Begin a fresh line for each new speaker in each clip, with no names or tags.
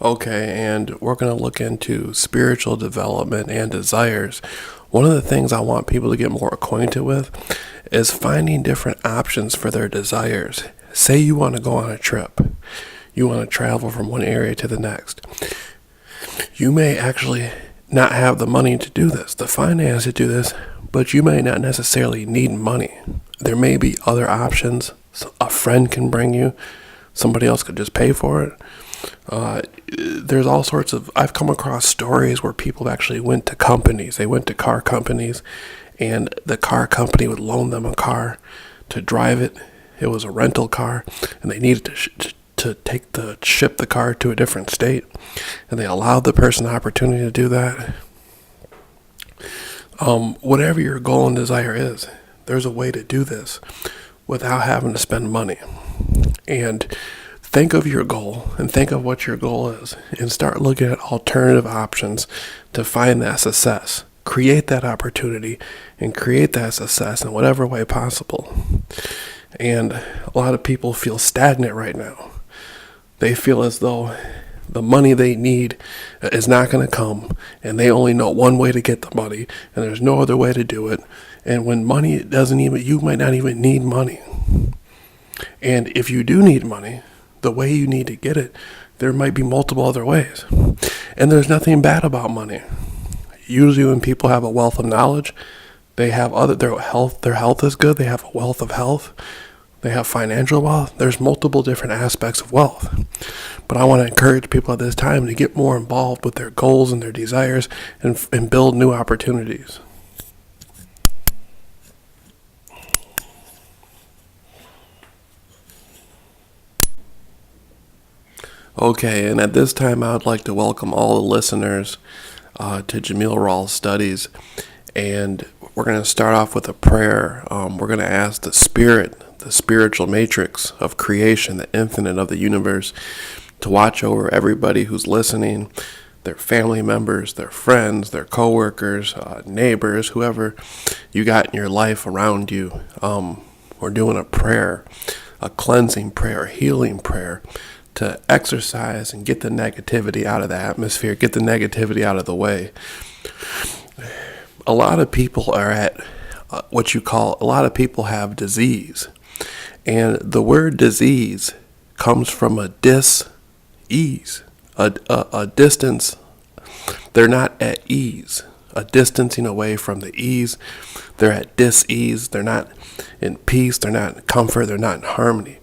Okay, and we're going to look into spiritual development and desires. One of the things I want people to get more acquainted with is finding different options for their desires. Say you want to go on a trip. You want to travel from one area to the next. You may actually not have the money to do this, the finance to do this, but you may not necessarily need money. There may be other options. A friend can bring you. Somebody else could just pay for it. There's all sorts of, I've come across stories where people actually went to companies. They went to car companies, and the car company would loan them a car to drive it. It was a rental car, and they needed to ship the car to a different state, and they allowed the person the opportunity to do that. Whatever your goal and desire is, there's a way to do this without having to spend money. And think of your goal and think of what your goal is and start looking at alternative options to find that success. Create that opportunity and create that success in whatever way possible. And a lot of people feel stagnant right now. They feel as though the money they need is not going to come, and they only know one way to get the money, and there's no other way to do it. And when money doesn't even, you might not even need money. And if you do need money, the way you need to get it, there might be multiple other ways. And there's nothing bad about money. Usually when people have a wealth of knowledge, they have their health is good, they have a wealth of health, they have financial wealth. There's multiple different aspects of wealth. But I want to encourage people at this time to get more involved with their goals and their desires and build new opportunities. Okay, and at this time I would like to welcome all the listeners to Jameel Rawls Studies. And we're going to start off with a prayer. We're going to ask the Spirit, the spiritual matrix of creation, the infinite of the universe, to watch over everybody who's listening, their family members, their friends, their coworkers, neighbors, whoever you got in your life around you. We're doing a prayer, a cleansing prayer, a healing prayer, to exercise and get the negativity out of the atmosphere, get the negativity out of the way. A lot of people are at a lot of people have disease. And the word disease comes from a dis-ease, a distance. They're not at ease, a distancing away from the ease. They're at dis-ease. They're not in peace. They're not in comfort. They're not in harmony.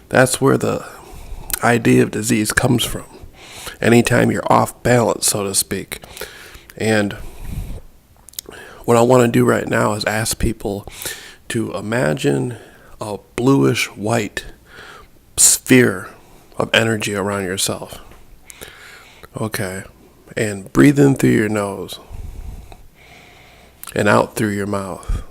That's where the idea of disease comes from. Anytime you're off balance, so to speak. And what I want to do right now is ask people to imagine a bluish white sphere of energy around yourself. Okay. And breathe in through your nose and out through your mouth.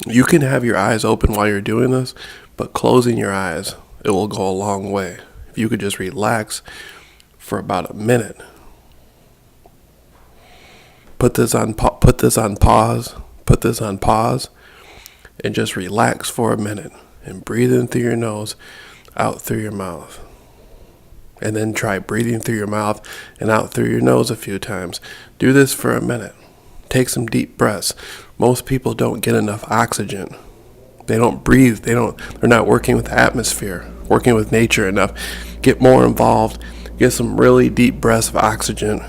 You can have your eyes open while you're doing this, but closing your eyes, it will go a long way. If you could just relax for about a minute. Put this on pause, and just relax for a minute. And breathe in through your nose, out through your mouth. And then try breathing through your mouth and out through your nose a few times. Do this for a minute. Take some deep breaths. Most people don't get enough oxygen. They don't breathe. They're not working with the atmosphere, working with nature enough. Get more involved. Get some really deep breaths of oxygen.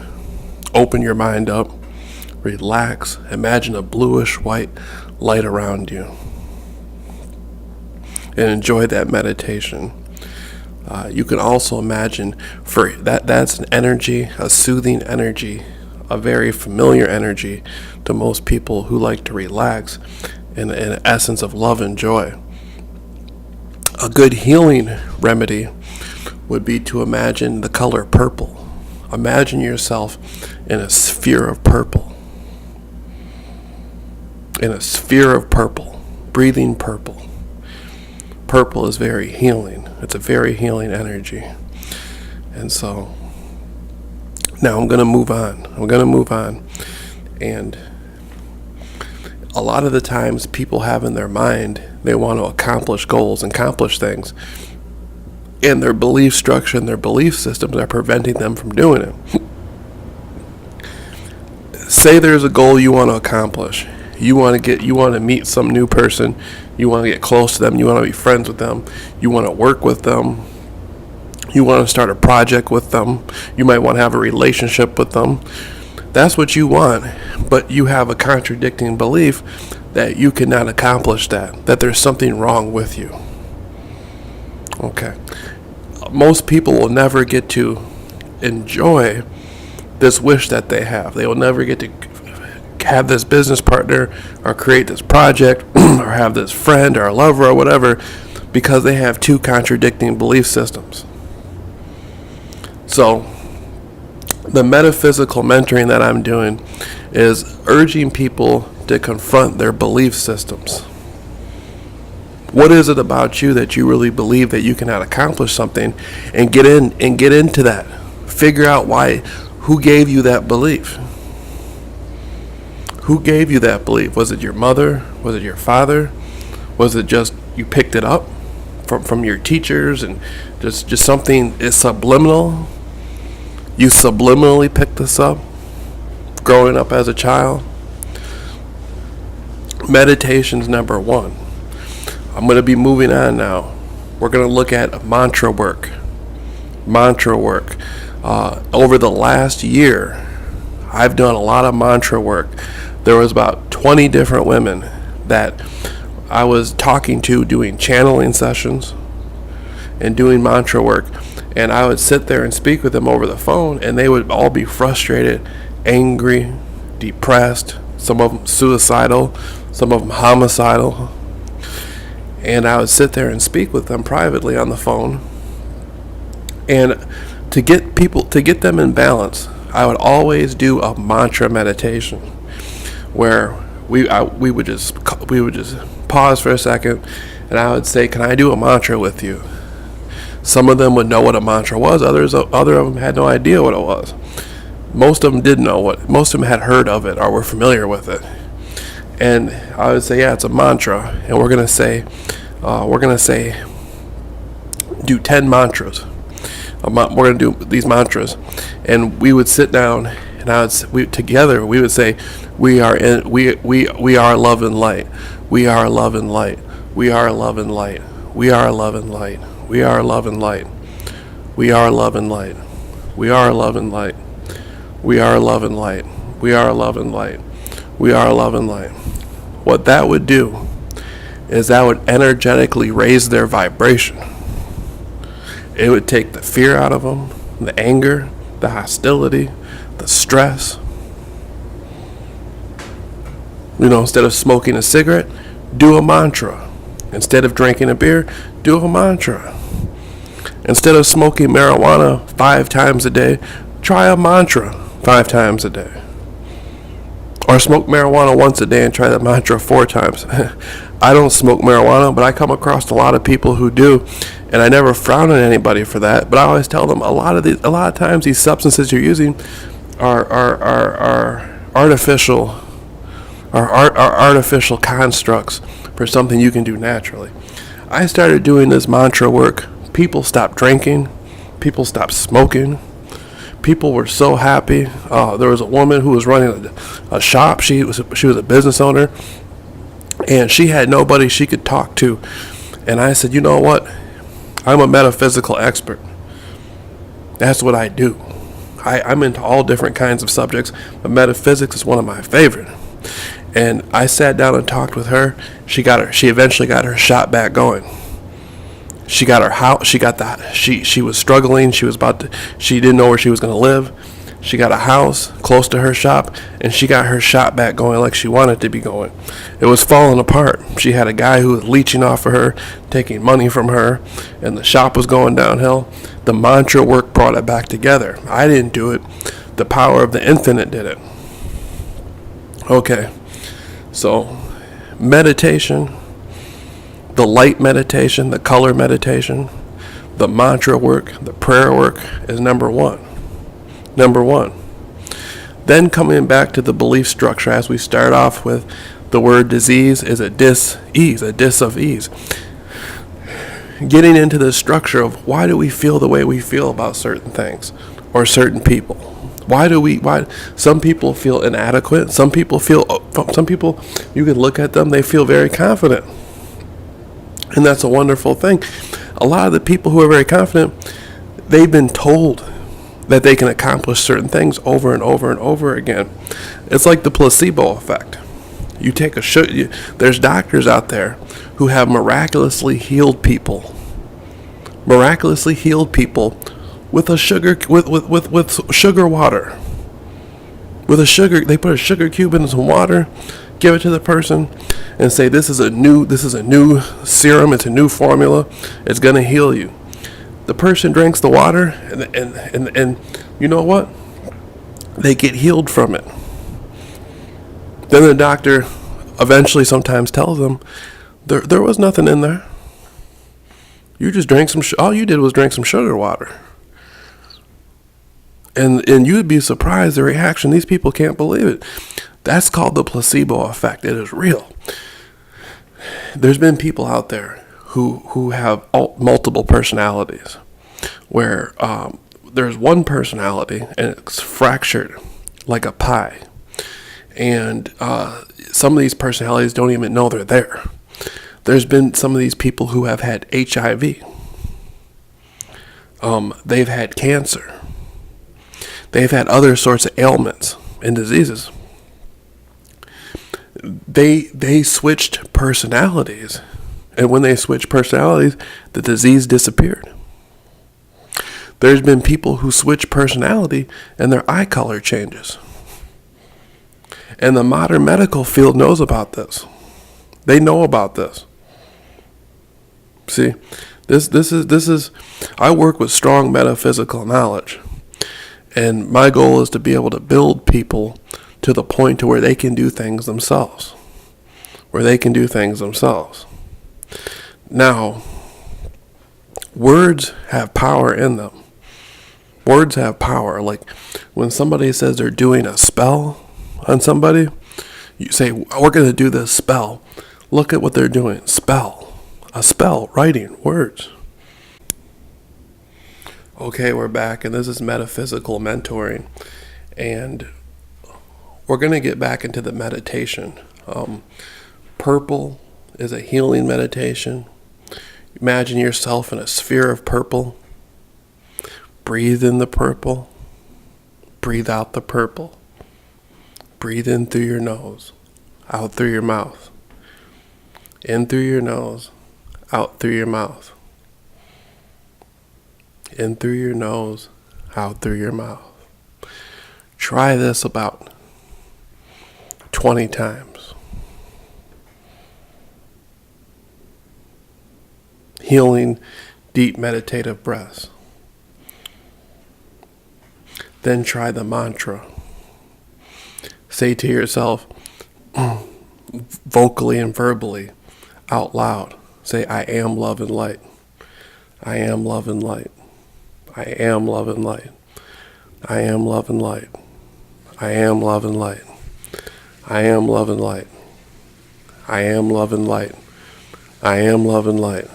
Open your mind up. Relax. Imagine a bluish white light around you. And enjoy that meditation. You can also imagine that's an energy, a soothing energy, a very familiar energy to most people who like to relax in an essence of love and joy. A good healing remedy would be to imagine the color purple. Imagine yourself in a sphere of purple. In a sphere of purple, breathing purple. Purple is very healing. It's a very healing energy. And so now I'm going to move on. And a lot of the times people have in their mind, they want to accomplish goals and accomplish things. And their belief structure and their belief systems are preventing them from doing it. Say there's a goal you want to accomplish. You want to meet some new person. You want to get close to them. You want to be friends with them. You want to work with them. You want to start a project with them. You might want to have a relationship with them. That's what you want, but you have a contradicting belief that you cannot accomplish that there's something wrong with you. Okay. Most people will never get to enjoy this wish that they have. They will never get to have this business partner or create this project or have this friend or a lover or whatever because they have two contradicting belief systems. So the metaphysical mentoring that I'm doing is urging people to confront their belief systems. What is it about you that you really believe that you cannot accomplish something, and get into that. Figure out who gave you that belief? Who gave you that belief? Was it your mother? Was it your father? Was it just you picked it up from your teachers and just something is subliminal? You subliminally picked this up growing up as a child? Meditation's number one. I'm going to be moving on now. We're going to look at mantra work. Over the last year, I've done a lot of mantra work. There was about 20 different women that I was talking to doing channeling sessions and doing mantra work. And I would sit there and speak with them over the phone, and they would all be frustrated, angry, depressed, some of them suicidal, some of them homicidal. And I would sit there and speak with them privately on the phone. And to get them in balance, I would always do a mantra meditation where we would just pause for a second, and I would say, "Can I do a mantra with you?" Some of them would know what a mantra was. Other of them had no idea what it was. Most of them did know what. Most of them had heard of it or were familiar with it. And I would say, "Yeah, it's a mantra," and we're gonna say, do 10 mantras. We're gonna do these mantras, and we would sit down, and we would say, we are love and light. We are love and light. We are love and light. We are love and light. We are love and light. We are love and light. We are love and light. We are love and light. We are love and light. We are love and light. What that would do is that would energetically raise their vibration. It would take the fear out of them, the anger, the hostility, the stress. Instead of smoking a cigarette, do a mantra. Instead of drinking a beer, do a mantra. Instead of smoking marijuana 5 times a day, try a mantra 5 times a day. Or smoke marijuana once a day and try that mantra 4 times. I don't smoke marijuana, but I come across a lot of people who do, and I never frown on anybody for that. But I always tell them a lot of times these substances you're using are artificial, are artificial constructs for something you can do naturally. I started doing this mantra work. People stopped drinking. People stopped smoking. People were so happy. There was a woman who was running a shop. She was a business owner, and she had nobody she could talk to. And I said, "You know what? I'm a metaphysical expert. That's what I do. I'm into all different kinds of subjects, but metaphysics is one of my favorite." And I sat down and talked with her. She eventually got her shop back going. She got her house. She was struggling. She didn't know where she was going to live. She got a house close to her shop, and she got her shop back going like she wanted to be going. It was falling apart. She had a guy who was leeching off of her, taking money from her, and the shop was going downhill. The mantra work brought it back together. I didn't do it. The power of the infinite did it. Okay, so meditation, the light meditation, the color meditation, the mantra work, the prayer work is number one. Then coming back to the belief structure, as we start off with The word disease is a dis-ease, a dis of ease. Getting into the structure of why do we feel the way we feel about certain things or certain people. Why some people feel inadequate, some people, you can look at them, they feel very confident. And that's a wonderful thing. A lot of the people who are very confident, they've been told that they can accomplish certain things over and over and over again. It's like the placebo effect. You take there's doctors out there who have miraculously healed people with sugar water. They put a sugar cube in some water, give it to the person, and say this is a new serum, it's a new formula, it's gonna heal you. The person drinks the water and you know what? They get healed from it. Then the doctor eventually sometimes tells them there was nothing in there. You just drank all you did was drink some sugar water. And you'd be surprised the reaction. These people can't believe it. That's called the placebo effect. It is real. There's been people out there who have multiple personalities, where there's one personality and it's fractured like a pie. And some of these personalities don't even know they're there. There's been some of these people who have had HIV. They've had cancer. They've had other sorts of ailments and diseases. They switched personalities. And when they switched personalities, the disease disappeared. There's been people who switch personality and their eye color changes. And the modern medical field knows about this. They know about this. See, this is I work with strong metaphysical knowledge. And my goal is to be able to build people to the point to where they can do things themselves. Now, words have power in them. Words have power. Like when somebody says they're doing a spell on somebody, you say, we're going to do this spell. Look at what they're doing. A spell, writing, words. Okay, we're back, and this is Metaphysical Mentoring. And we're going to get back into the meditation. Purple is a healing meditation. Imagine yourself in a sphere of purple. Breathe in the purple. Breathe out the purple. Breathe in through your nose, out through your mouth. In through your nose, out through your mouth. In through your nose, out through your mouth. Try this about 20 times. Healing, deep meditative breaths. Then try the mantra. Say to yourself, vocally and verbally, out loud. Say, I am love and light. I am love and light. I am love and light. I am love and light. I am love and light. I am love and light. I am love and light. I am love and light.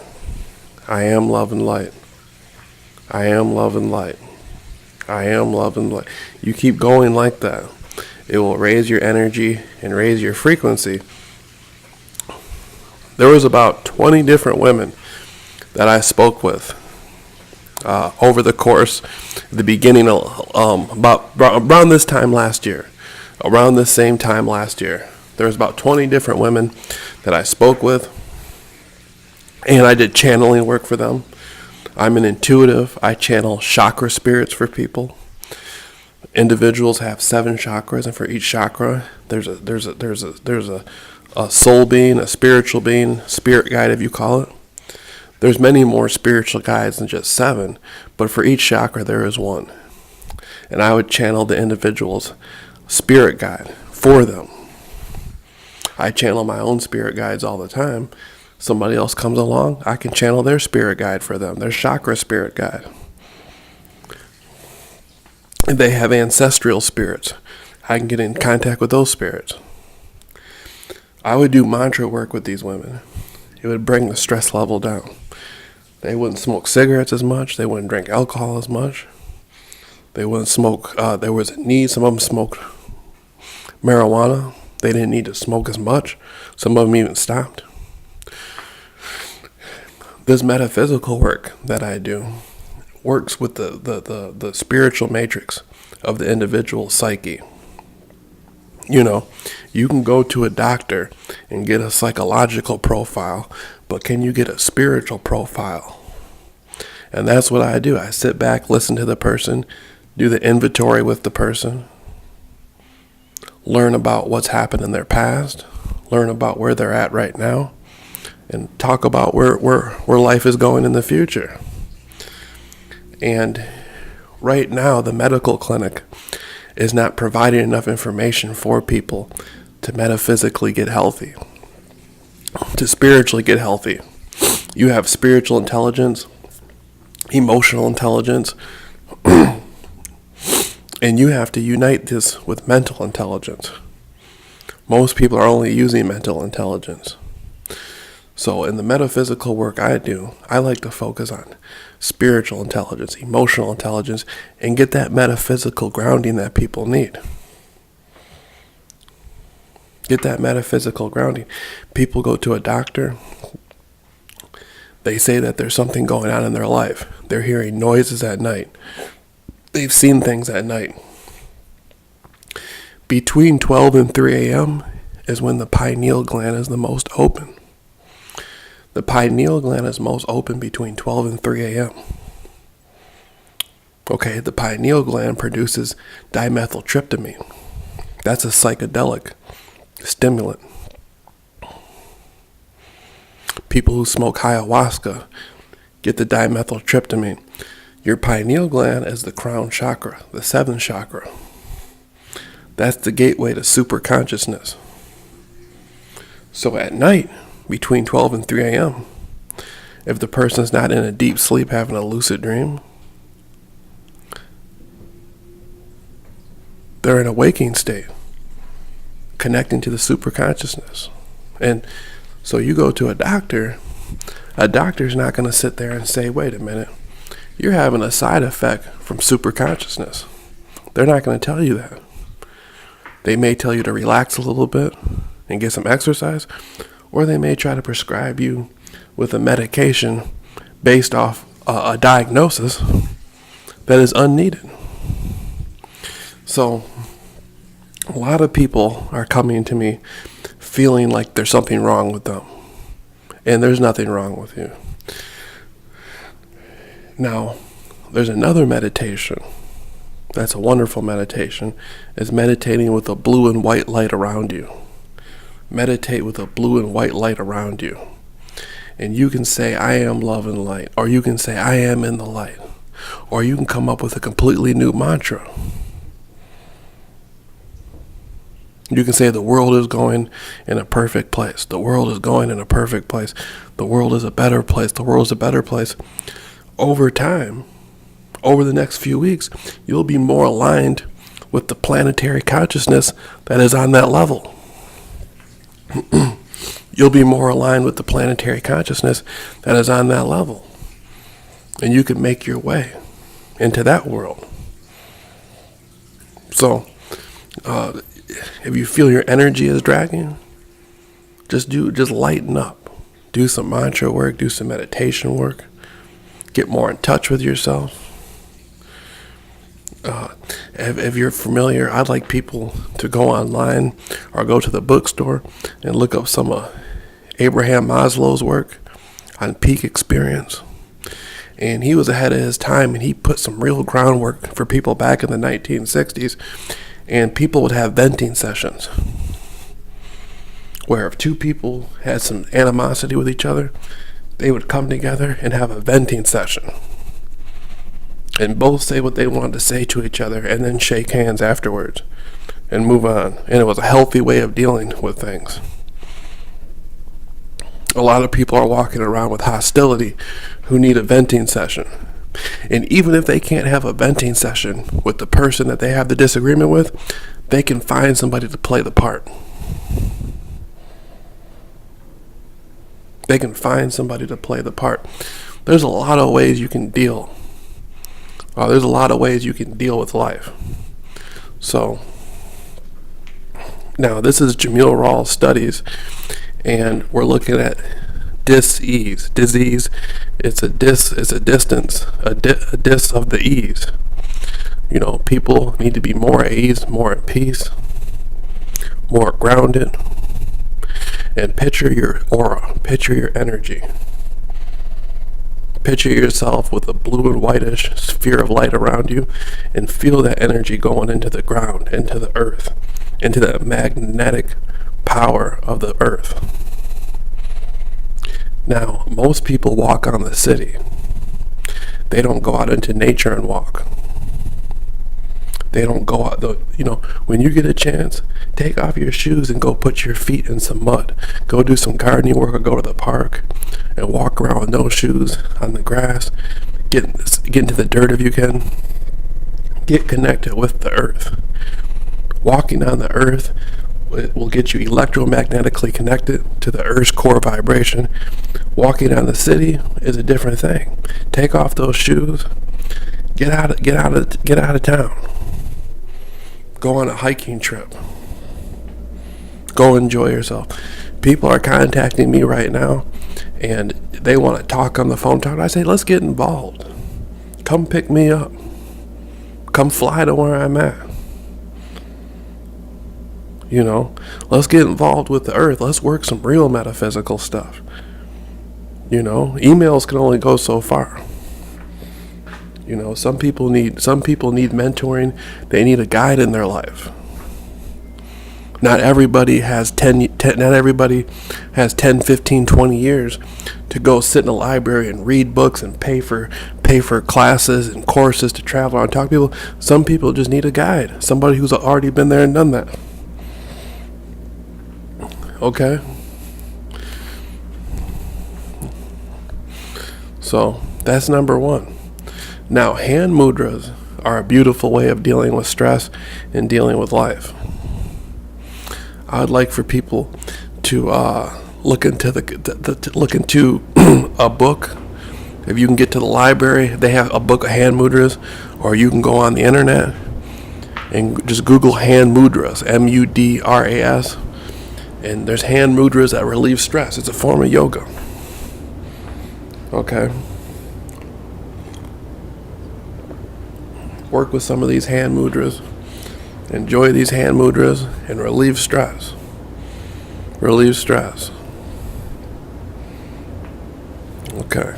I am love and light. I am love and light. I am love and light. You keep going like that. It will raise your energy and raise your frequency. There was about 20 different women that I spoke with over the course, the beginning of about around this time last year. Around this same time last year, there was about 20 different women that I spoke with, and I did channeling work for them. I'm an intuitive. I channel chakra spirits for people. Individuals have 7 chakras, and for each chakra, there's a soul being, a spiritual being, spirit guide, if you call it. There's many more spiritual guides than just 7, but for each chakra there is one. And I would channel the individual's spirit guide for them. I channel my own spirit guides all the time. Somebody else comes along, I can channel their spirit guide for them, their chakra spirit guide. If they have ancestral spirits, I can get in contact with those spirits. I would do mantra work with these women. It would bring the stress level down. They wouldn't smoke cigarettes as much. They wouldn't drink alcohol as much. They wouldn't smoke. There was a need. Some of them smoked marijuana. They didn't need to smoke as much. Some of them even stopped. This metaphysical work that I do works with the spiritual matrix of the individual psyche. You know, you can go to a doctor and get a psychological profile, but can you get a spiritual profile? And that's what I do. I sit back, listen to the person, do the inventory with the person, learn about what's happened in their past, learn about where they're at right now, and talk about where life is going in the future. And right now, the medical clinic is not providing enough information for people to metaphysically get healthy, to spiritually get healthy. You have spiritual intelligence, emotional intelligence, and you have to unite this with mental intelligence. Most people are only using mental intelligence. So in the metaphysical work I do, I like to focus on spiritual intelligence, emotional intelligence, and get that metaphysical grounding that people need. Get that metaphysical grounding. People go to a doctor. They say that there's something going on in their life. They're hearing noises at night. They've seen things at night. Between 12 and 3 a.m. is when the pineal gland is the most open. The pineal gland is most open between 12 and 3 a.m. Okay, the pineal gland produces dimethyltryptamine. That's a psychedelic stimulant. People who smoke ayahuasca get the dimethyltryptamine. Your pineal gland is the crown chakra, the seventh chakra. That's the gateway to super consciousness. So at night, between 12 and 3 a.m., if the person's not in a deep sleep having a lucid dream, they're in a waking state, connecting to the super consciousness. And so you go to a doctor's not going to sit there and say, wait a minute, you're having a side effect from super consciousness. They're not going to tell you that. They may tell you to relax a little bit and get some exercise, or they may try to prescribe you with a medication based off a diagnosis that is unneeded. So a lot of people are coming to me feeling like there's something wrong with them, and there's nothing wrong with you. Now, there's another meditation that's a wonderful meditation. It's meditating with a blue and white light around you. Meditate with a blue and white light around you. And you can say, I am love and light. Or you can say, I am in the light. Or you can come up with a completely new mantra. You can say, the world is going in a perfect place. The world is going in a perfect place. The world is a better place. The world is a better place. Over time, over the next few weeks, you'll be more aligned with the planetary consciousness that is on that level. You'll be more aligned with the planetary consciousness that is on that level. And you can make your way into that world. So, if you feel your energy is dragging, just lighten up. Do some mantra work, do some meditation work. Get more in touch with yourself. If you're familiar, I'd like people to go online or go to the bookstore and look up some of Abraham Maslow's work on peak experience. And he was ahead of his time, and he put some real groundwork for people back in the 1960s. And people would have venting sessions where if two people had some animosity with each other, they would come together and have a venting session. And both say what they wanted to say to each other and then shake hands afterwards and move on. And it was a healthy way of dealing with things. A lot of people are walking around with hostility who need a venting session. And even if they can't have a venting session with the person that they have the disagreement with, they can find somebody to play the part. They can find somebody to play the part. There's a lot of ways you can deal. There's a lot of ways you can deal with life. So, now this is Jameel Rawls studies, and we're looking at dis-ease. Disease, it's a distance, a dis of the ease. People need to be more at ease, more at peace, more grounded. And picture your aura, picture your energy. Picture yourself with a blue and whitish sphere of light around you, and feel that energy going into the ground, into the earth, into the magnetic power of the earth. Now, most people walk on the city. They don't go out into nature and walk. They don't go out, when you get a chance, take off your shoes and go put your feet in some mud. Go do some gardening work or go to the park and walk around with no shoes on the grass. Get into the dirt if you can. Get connected with the earth. Walking on the earth will get you electromagnetically connected to the earth's core vibration. Walking on the city is a different thing. Take off those shoes. Get out of town. Go on a hiking trip. Go enjoy yourself. People are contacting me right now, and they want to talk on the phone. I say, let's get involved. Come pick me up. Come fly to where I'm at. Let's get involved with the earth. Let's work some real metaphysical stuff. Emails can only go so far. Some people need mentoring. They need a guide in their life. Not everybody has 10, 15, 20 years to go sit in a library and read books and pay for classes and courses to travel and talk to people. Some people just need a guide, somebody who's already been there and done that. Okay? So, that's number one. Now, hand mudras are a beautiful way of dealing with stress and dealing with life. I would like for people to look into a book. If you can get to the library, they have a book of hand mudras, or you can go on the internet and just Google hand mudras, M-U-D-R-A-S, and there's hand mudras that relieve stress. It's a form of yoga. Okay. Work with some of these hand mudras. Enjoy these hand mudras and relieve stress. Relieve stress. Okay.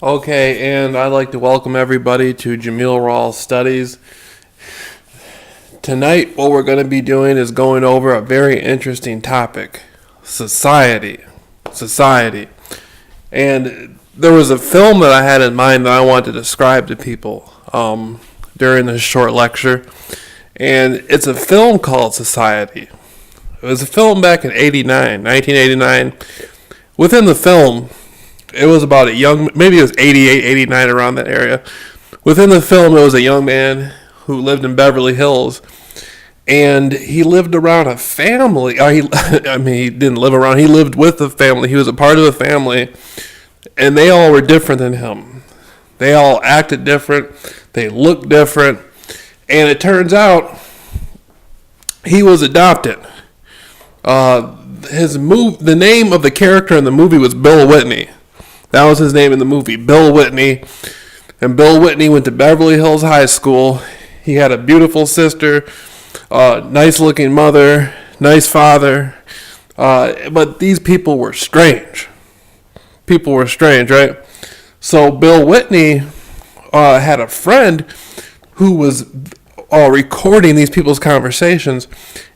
Okay, and I'd like to welcome everybody to Jameel Rawls Studies. Tonight, what we're going to be doing is going over a very interesting topic: society. And there was a film that I had in mind that I wanted to describe to people during this short lecture, and it's a film called Society. It was a film back in 1989. Within the film, it was about a young, maybe it was 88, 89, around that area. Within the film, it was a young man who lived in Beverly Hills, and he lived around a family. He didn't live around, he lived with a family. He was a part of a family, and they all were different than him. They all acted different, they looked different, and it turns out he was adopted. The name of the character in the movie was Bill Whitney. That was his name in the movie, Bill Whitney. And Bill Whitney went to Beverly Hills High School. He had a beautiful sister, nice-looking mother, nice father. But these people were strange. Right? So Bill Whitney had a friend who was recording these people's conversations,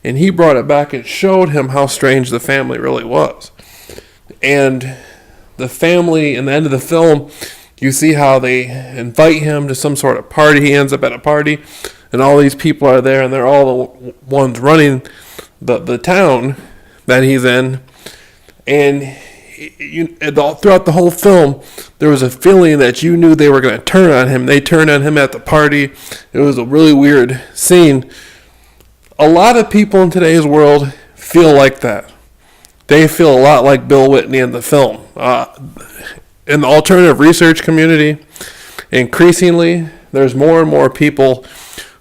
and he brought it back and showed him how strange the family really was. And the family, in the end of the film, you see how they invite him to some sort of party. He ends up at a party, and all these people are there, and they're all the ones running the town that he's in. And throughout the whole film, there was a feeling that you knew they were going to turn on him. They turned on him at the party. It was a really weird scene. A lot of people in today's world feel like that. They feel a lot like Bill Whitney in the film. In the alternative research community, increasingly, there's more and more people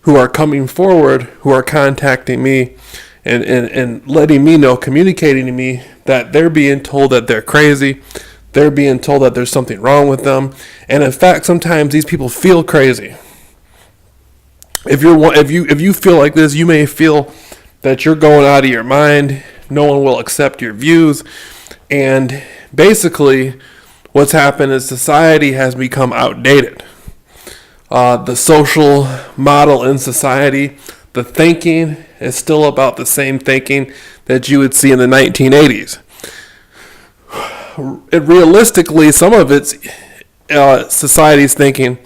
who are coming forward, who are contacting me and letting me know, communicating to me that they're being told that they're crazy. They're being told that there's something wrong with them. And in fact, sometimes these people feel crazy. If you feel like this, you may feel that you're going out of your mind. No one will accept your views. And basically, what's happened is society has become outdated. The social model in society, the thinking is still about the same thinking that you would see in the 1980s. Realistically, some of its society's thinking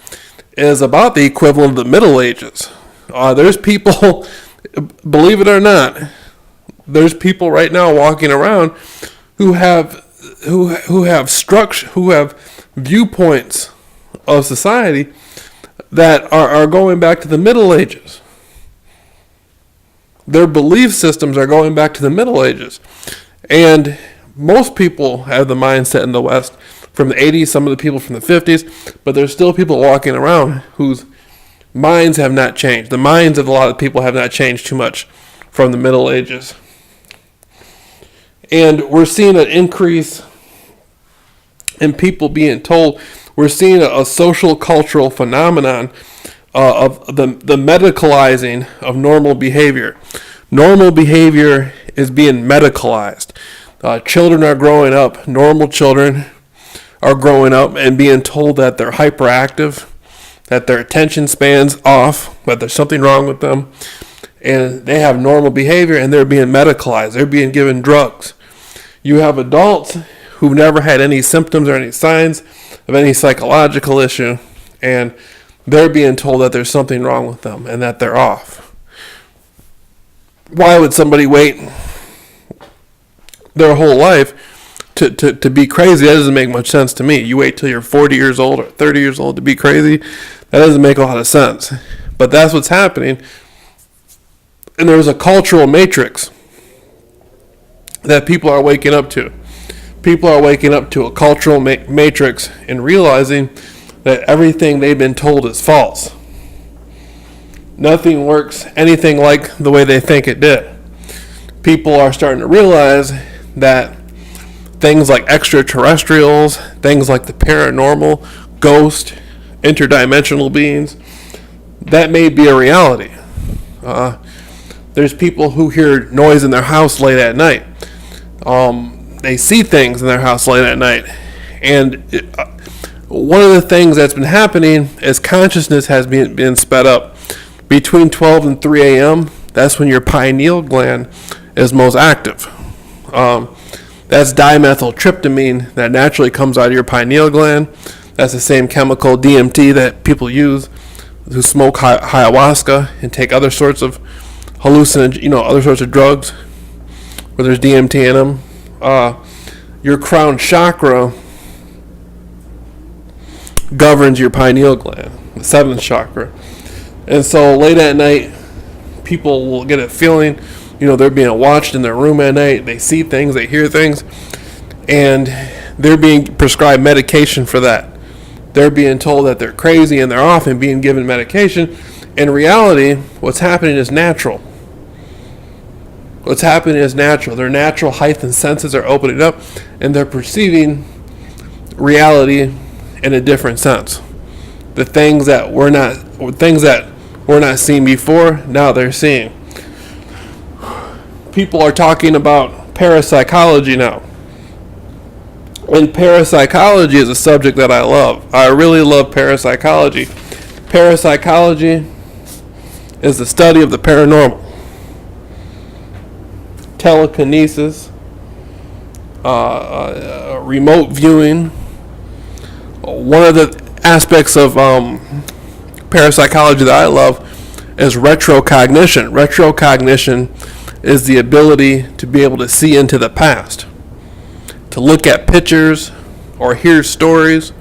is about the equivalent of the Middle Ages. There's people, believe it or not, there's people right now walking around who have viewpoints of society that are going back to the Middle Ages. Their belief systems are going back to the Middle Ages. And most people have the mindset in the West from the 80s, some of the people from the 50s, but there's still people walking around whose minds have not changed. The minds of a lot of people have not changed too much from the Middle Ages. And we're seeing an increase in people being told. We're seeing a social cultural phenomenon of the medicalizing of normal behavior. Normal behavior is being medicalized. Children are growing up, normal children are growing up and being told that they're hyperactive, that their attention span's off, that there's something wrong with them, and they have normal behavior and they're being medicalized. They're being given drugs. You have adults who've never had any symptoms or any signs of any psychological issue, and they're being told that there's something wrong with them and that they're off. Why would somebody wait their whole life to be crazy? That doesn't make much sense to me. You wait till you're 40 years old or 30 years old to be crazy? That doesn't make a lot of sense. But that's what's happening. And there's a cultural matrix that people are waking up to. People are waking up to a cultural matrix and realizing that everything they've been told is false. Nothing works anything like the way they think it did. People are starting to realize that things like extraterrestrials, things like the paranormal, ghost, interdimensional beings, that may be a reality. There's people who hear noise in their house late at night. They see things in their house late at night. And one of the things that's been happening is consciousness has been sped up. Between 12 and 3 a.m., that's when your pineal gland is most active. That's dimethyltryptamine that naturally comes out of your pineal gland. That's the same chemical, DMT, that people use who smoke ayahuasca and take other sorts of other sorts of drugs where there's DMT in them. Your crown chakra governs your pineal gland, the seventh chakra. And so late at night, people will get a feeling, they're being watched in their room at night. They see things, they hear things, and they're being prescribed medication for that. They're being told that they're crazy and they're off and being given medication. In reality, what's happening is natural. What's happening is natural. Their natural heightened senses are opening up, and they're perceiving reality in a different sense. The things that were not seen before, now they're seeing. People are talking about parapsychology now. And parapsychology is a subject that I love. I really love parapsychology. Parapsychology is the study of the paranormal. Telekinesis, remote viewing. One of the aspects of parapsychology that I love is retrocognition. Retrocognition is the ability to be able to see into the past, to look at pictures or hear stories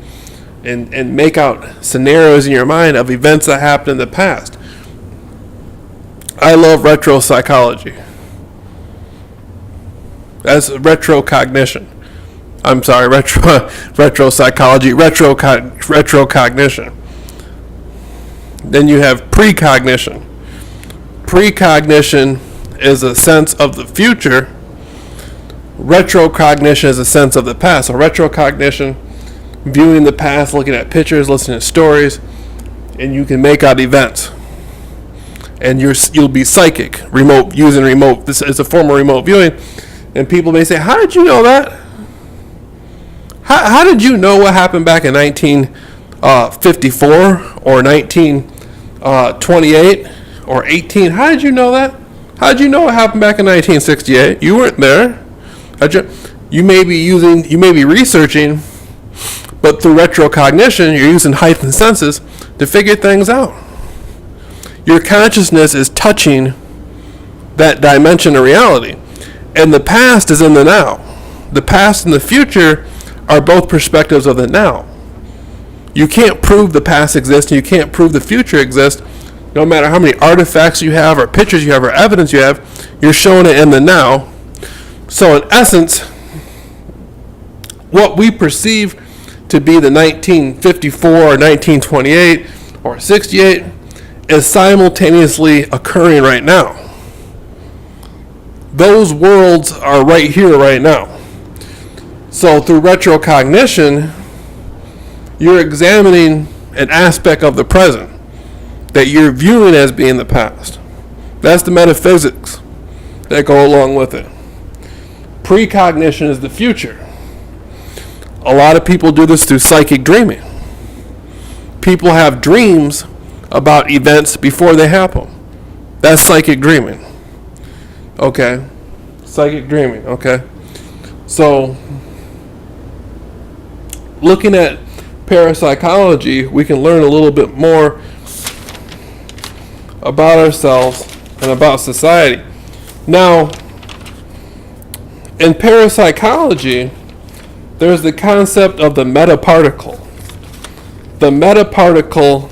and make out scenarios in your mind of events that happened in the past. I love retropsychology. That's retrocognition. I'm sorry, retropsychology, retrocognition. Then you have precognition. Precognition is a sense of the future. Retrocognition is a sense of the past. So retrocognition, viewing the past, looking at pictures, listening to stories, and you can make out events. And you'll be psychic, using remote. This is a form of remote viewing. And people may say, how did you know that? How did you know what happened back in 1954 or 1928 or 18? How did you know that? How did you know what happened back in 1968? You weren't there. You may be researching, but through retrocognition, you're using heightened senses to figure things out. Your consciousness is touching that dimension of reality. And the past is in the now. The past and the future are both perspectives of the now. You can't prove the past exists and you can't prove the future exists. No matter how many artifacts you have or pictures you have or evidence you have, you're showing it in the now. So in essence, what we perceive to be the 1954 or 1928 or 68 is simultaneously occurring right now. Those worlds are right here, right now. So through retrocognition, you're examining an aspect of the present that you're viewing as being the past. That's the metaphysics that go along with it. Precognition is the future. A lot of people do this through psychic dreaming. People have dreams about events before they happen. That's psychic dreaming. Okay. Psychic dreaming. Okay. So, looking at parapsychology, we can learn a little bit more about ourselves and about society. Now, in parapsychology, there's the concept of the metaparticle. The metaparticle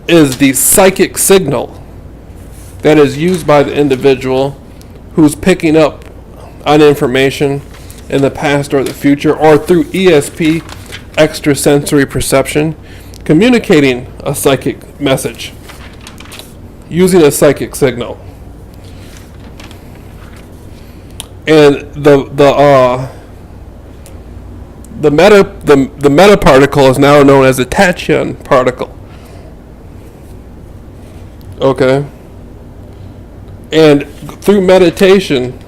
is the psychic signal that is used by the individual who's picking up on information in the past or the future, or through ESP, extrasensory perception, communicating a psychic message using a psychic signal. And the metaparticle is now known as the tachyon particle. Okay. And through meditation,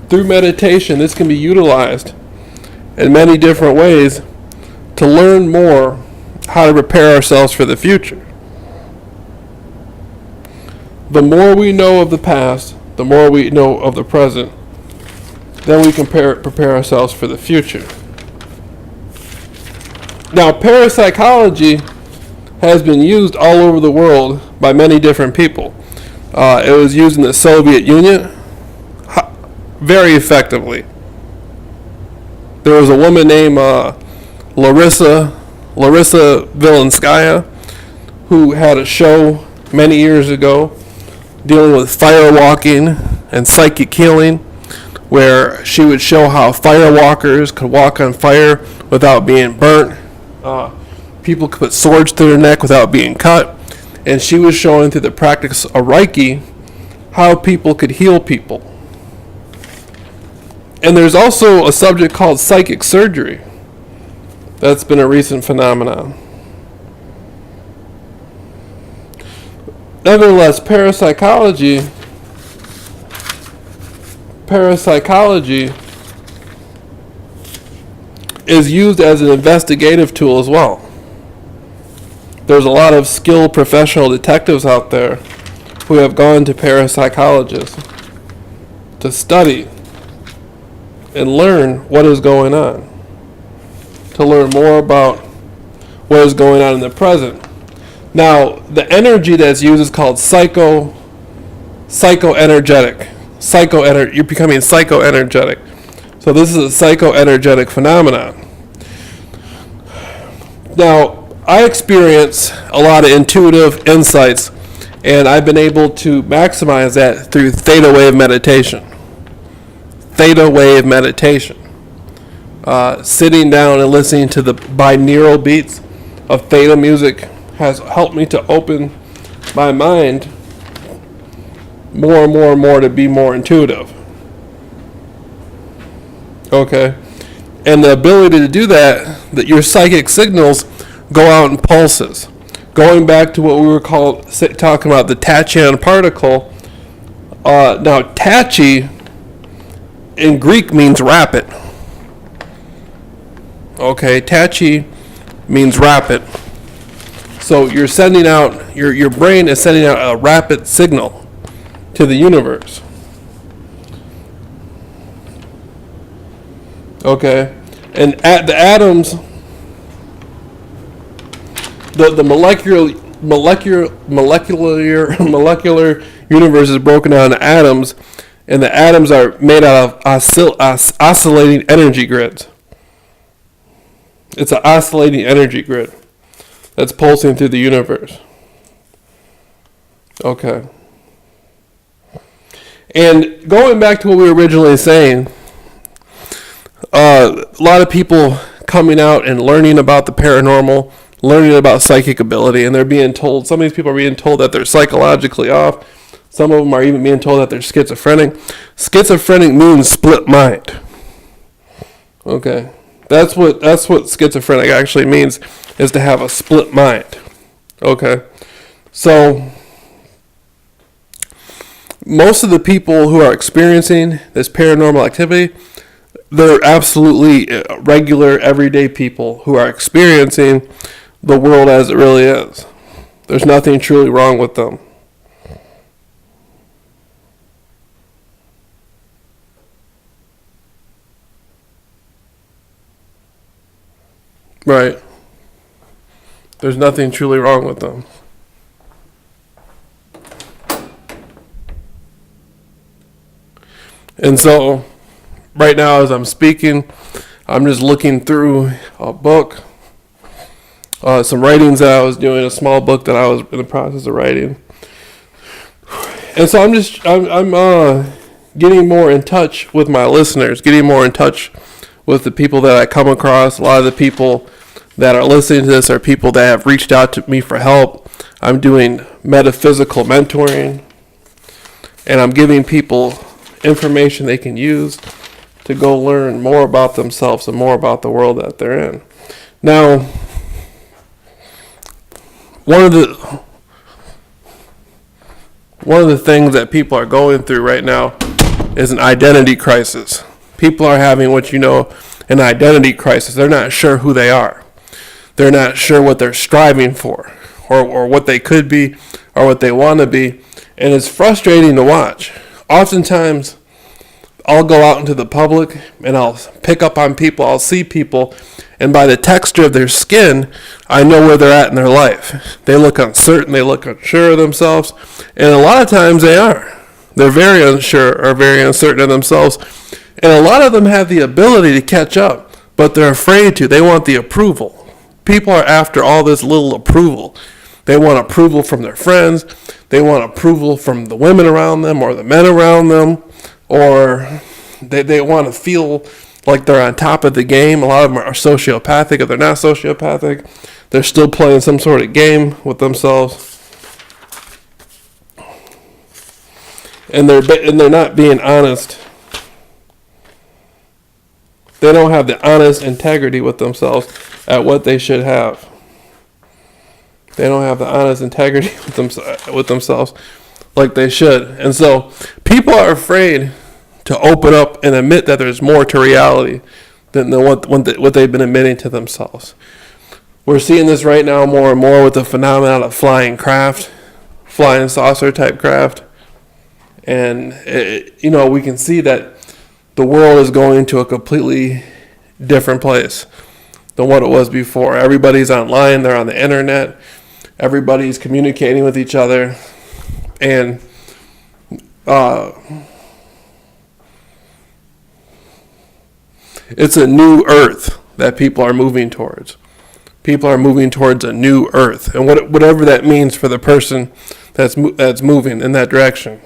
this can be utilized in many different ways to learn more how to prepare ourselves for the future. The more we know of the past, the more we know of the present, then we can prepare ourselves for the future. Now, parapsychology has been used all over the world by many different people. It was used in the Soviet Union very effectively. There was a woman named Larissa Vilenskaya, who had a show many years ago dealing with fire walking and psychic healing, where she would show how fire walkers could walk on fire without being burnt. People could put swords through their neck without being cut. And she was showing through the practice of Reiki how people could heal people. And there's also a subject called psychic surgery. That's been a recent phenomenon. Nevertheless, parapsychology is used as an investigative tool as well. There's a lot of skilled professional detectives out there who have gone to parapsychologists to study and learn what is going on, to learn more about what is going on in the present. Now, the energy that's used is called psychoenergetic. You're becoming psychoenergetic. So this is a psychoenergetic phenomenon. Now, I experience a lot of intuitive insights, and I've been able to maximize that through theta wave meditation. Sitting down and listening to the binaural beats of theta music has helped me to open my mind more and more and more to be more intuitive. Okay? And the ability to do that your psychic signals go out in pulses. Going back to what we were talking about, the tachyon particle. Now, tachi in Greek means rapid. Okay, tachi means rapid. So you're sending out, your brain is sending out a rapid signal to the universe. Okay, and at the atoms, the molecular universe is broken down into atoms, and the atoms are made out of oscillating energy grids. It's an oscillating energy grid that's pulsing through the universe. Okay. And going back to what we were originally saying, a lot of people coming out and learning about the paranormal, learning about psychic ability, and they're being told, some of these people are being told that they're psychologically off. Some of them are even being told that they're schizophrenic. Schizophrenic means split mind. Okay. That's what schizophrenic actually means, is to have a split mind. Okay. So most of the people who are experiencing this paranormal activity, they're absolutely regular, everyday people who are experiencing the world as it really is. There's nothing truly wrong with them. Right. There's nothing truly wrong with them. And so, right now as I'm speaking, I'm just looking through a book, some writings that I was doing, a small book that I was in the process of writing. And so I'm getting more in touch with my listeners, getting more in touch with the people that I come across. A lot of the people that are listening to this are people that have reached out to me for help. I'm doing metaphysical mentoring, and I'm giving people information they can use to go learn more about themselves and more about the world that they're in. Now, one of the things that people are going through right now is an identity crisis. People are having an identity crisis. They're not sure who they are. They're not sure what they're striving for, or what they could be, or what they want to be. And it's frustrating to watch. Oftentimes, I'll go out into the public and I'll pick up on people, I'll see people, and by the texture of their skin, I know where they're at in their life. They look uncertain, they look unsure of themselves, and a lot of times they are. They're very unsure or very uncertain of themselves, and a lot of them have the ability to catch up, but they're afraid to. They want the approval. People are after all this little approval. They want approval from their friends. They want approval from the women around them or the men around them, or they want to feel like they're on top of the game. A lot of them are sociopathic. If they're not sociopathic, they're still playing some sort of game with themselves. And they're not being honest. They don't have the honest integrity with themselves at what they should have. They don't have the honest integrity with themselves like they should. And so people are afraid to open up and admit that there's more to reality than what they've been admitting to themselves. We're seeing this right now more and more with the phenomenon of flying saucer type craft. And, we can see that the world is going to a completely different place than what it was before. Everybody's online. They're on the internet. Everybody's communicating with each other. And it's a new earth that people are moving towards. People are moving towards a new earth. And whatever that means for the person that's moving in that direction.